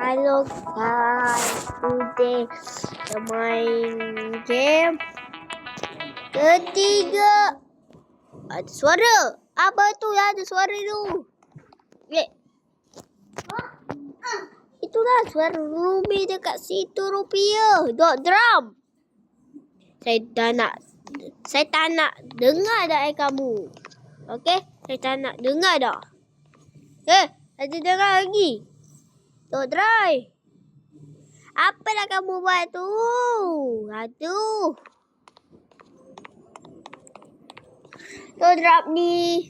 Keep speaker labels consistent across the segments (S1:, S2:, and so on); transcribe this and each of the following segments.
S1: Halo guys, today kita main game ketiga. Ada suara. Apa tu yang ada suara tu? Itulah suara Ruby dekat situ rupiah. Dot drum. Saya tak nak dengar dah kamu. Okey? Saya tak nak dengar dah. Ada dengar lagi. Dot dry. Apalah kamu buat tu? Aduh. Dot drop ni.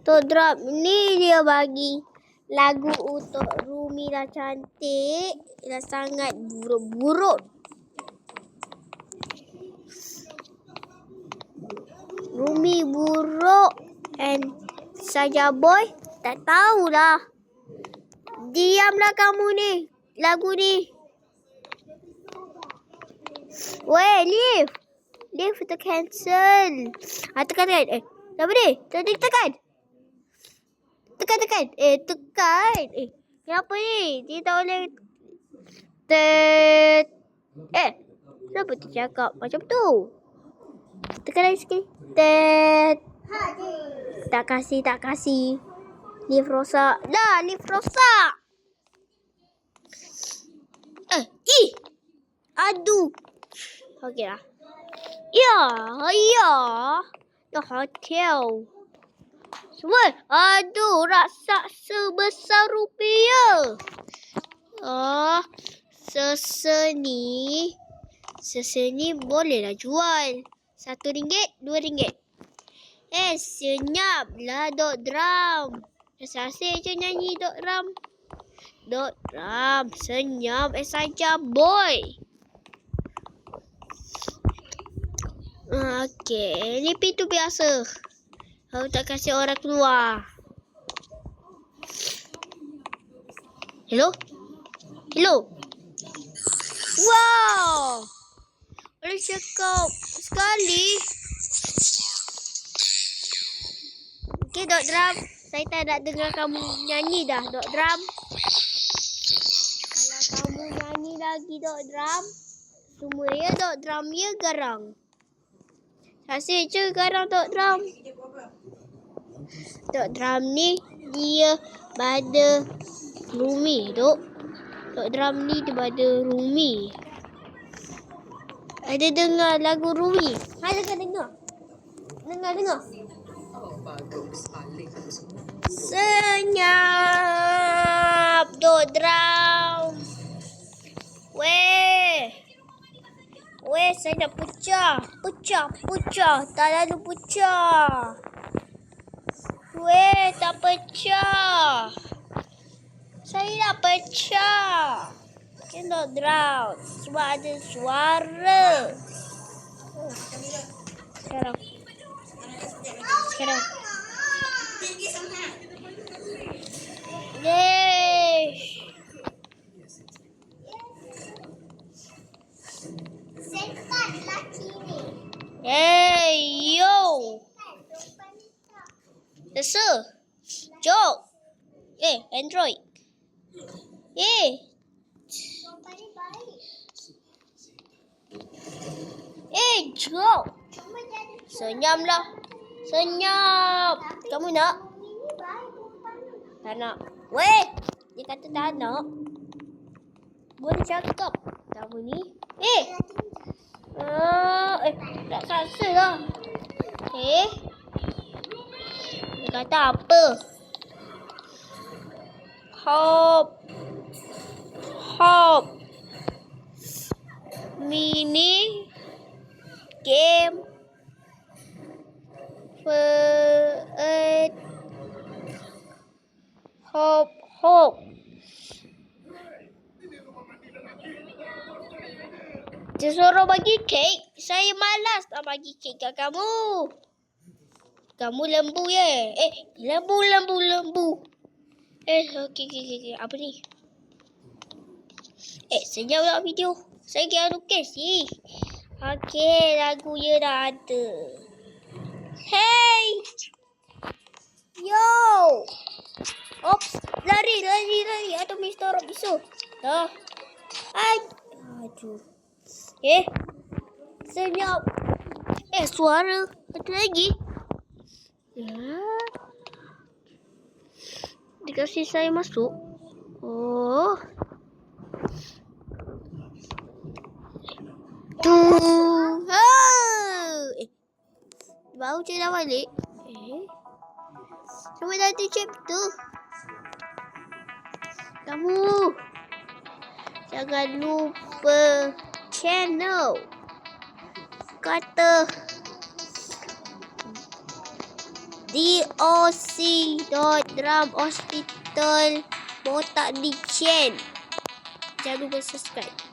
S1: Dot drop ni dia bagi lagu untuk Rumi dah cantik. Dah sangat buruk-buruk. Rumi buruk and Saja Boy tak tahulah. Diamlah kamu ni. Lagu ni. Weh, leave. Leave to cancel. Tekan. Apa ni? Tadi tekan. Tekan. Tekan. Kenapa ni? Dia tak boleh. Kenapa tu cakap macam tu? Tekan lagi sikit. Tak kasih. Leave rosak. Dah, leave rosak. Aduh. Okey lah. Ya. The hotel. Semua. Aduh, raksasa besar rupiah. Sese ni bolehlah jual. RM1, RM2. Senyaplah Dot Drum. Sasih je nyanyi Dot Drum. Dot Drum, senyap saja boy. Okey, ni pintu biasa. Aku tak kasih orang keluar. Hello? Wow! Boleh cakap sekali. Okey, Dot Drum. Saya tak nak dengar kamu nyanyi dah, Dot Drum. Kalau kamu nyanyi lagi, Dot Drum, semua ya Dot Drum ya garang. Kasih je garang Dot Drum. Dot Drum ni dia pada Rumi, Dok. Dot Drum ni dia pada Rumi. Ada dengar lagu Rumi? Ada kan dengar? Dengar. Senyap Dot Drum. Weh, saya nak pecah. Tak lalu pecah. Weh, tak pecah. Saya nak pecah. Dot Drum. Sebab ada suara. Sekarang. Yesh. Setan lelaki ni. Hey, yo. Desa. Jok. Android. Jok. Senyaplah. Senyap. Kamu nak? Tak nak. Weh, dia kata tak nak. Boleh cakap. Kamu ni. Tak saksa lah. Dia kata apa? Hop. Mini game. Hop. Dia suruh bagi kek. Saya malas nak bagi kek kat kamu. Kamu lembu ya? Lembu. Okey. Apa ni? Senyap tak video. Saya kira lukis ni. Okey, lagu dia dah ada. Hey! Yo! Ops, lari. Ada Mr. Robiso. Dah. Aduh. Senyap. Suara. Ada lagi. Ya. Dikasih saya masuk. Oh. Tuh. Baru je dah balik. Sama dah tu chapter. Kamu jangan lupa channel kata doc.drum hospital botak di chain. Jangan lupa subscribe.